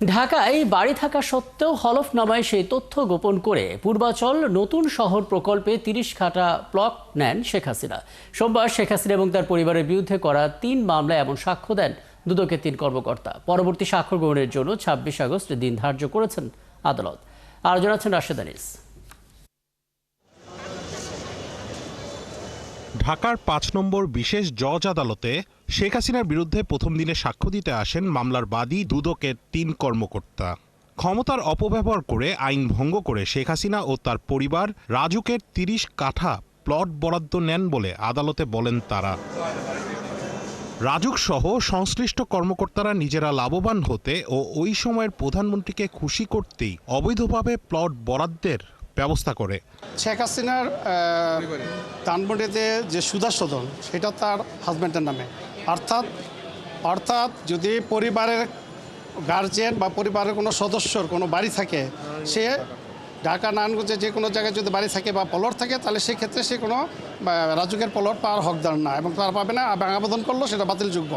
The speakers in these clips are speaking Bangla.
ঢাকায় বাড়ি থাকা সত্ত্বেও হলফনামায় সেই তথ্য গোপন করে পূর্বাচল নতুন শহর প্রকল্পে ৩০ কাঠা প্লট নেন শেখ হাসিনা। সোমবার শেখ হাসিনা এবং তার পরিবারের বিরুদ্ধে করা ৩ মামলায় এমন সাক্ষ্য দেন দুদকের ৩ কর্মকর্তা। পরবর্তী সাক্ষ্য গ্রহণের জন্য ২৬ আগস্ট দিন ধার্য করেছেন আদালত। আর জানাচ্ছেন রাশেদ আনিস। ঢাকার ৫ নম্বর বিশেষ জজ আদালতে শেখ হাসিনার বিরুদ্ধে প্রথম দিনে সাক্ষ্য দিতে আসেন মামলার বাদী দুদকের ৩ কর্মকর্তা। ক্ষমতার অপব্যবহার করে আইন ভঙ্গ করে শেখ হাসিনা ও তার পরিবার রাজুকের ৩০ কাঠা প্লট বরাদ্দ নেন বলে আদালতে বলেন তারা। রাজুক সহ সংশ্লিষ্ট কর্মকর্তারা নিজেরা লাভবান হতে ও ওই সময়ের প্রধানমন্ত্রীকে খুশি করতেই অবৈধভাবে প্লট বরাদ্দের ব্যবস্থা করে। শেখ হাসিনার ধানমন্ডিতে যে সুদাসদন সেটা তার হাজব্যান্ডের নামে, অর্থাৎ যদি পরিবারের গার্জিয়ান বা পরিবারের কোনো সদস্যর কোনো বাড়ি থাকে, সে ঢাকা নারায়ণগঞ্জে যে কোনো জায়গায় যদি বাড়ি থাকে বা প্লট থাকে, তাহলে সেক্ষেত্রে সে কোনো রাজুকের প্লট পাওয়ার হকদার না এবং তার পাবে না। আবেদন করলো সেটা বাতিলযোগ্য।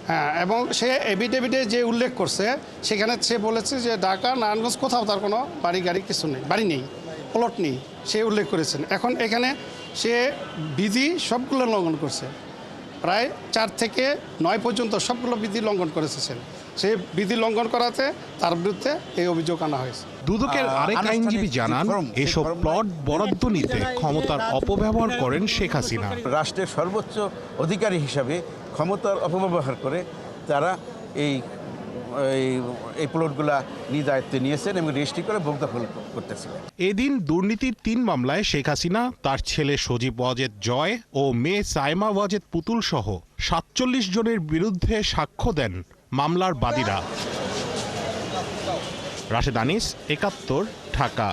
হ্যাঁ, এবং সে এফিডেভিটে যে উল্লেখ করছে সেখানে সে বলেছে যে ঢাকা নারায়ণগঞ্জ কোথাও তার কোনো গাড়ি কিছু নেই, বাড়ি নেই, প্লট নেই, সে উল্লেখ করেছেন। এখন এখানে সে বিধি সবগুলো লঙ্ঘন করছে, প্রায় ৪ থেকে ৯ পর্যন্ত সবগুলো বিধি লঙ্ঘন করেছে। সে বিধি লঙ্ঘন করাতে তার বিরুদ্ধে এই অভিযোগ আনা হয়েছে। দুদকের আরেক আইনজীবী জানান, এসব প্লট বরাদ্দ নিতে ক্ষমতার অপব্যবহার করেন শেখ হাসিনা। রাষ্ট্রের সর্বোচ্চ অধিকারী হিসাবে ক্ষমতার অপব্যবহার করে তারা এই প্লটগুলা নিজ দায়িত্বে নিয়েছেন এবং রেজিস্ট্রি করে ভোগদখল করতেছিলেন। এদিন দুর্নীতির ৩ মামলায় শেখ হাসিনা, তার ছেলে সজীব ওয়াজেদ জয় ও মেয়ে সাইমা ওয়াজেদ পুতুল সহ ৪৭ জনের বিরুদ্ধে সাক্ষ্য দেন মামলার বাদীরা। রাশেদ আনিস, ৭১, ঢাকা।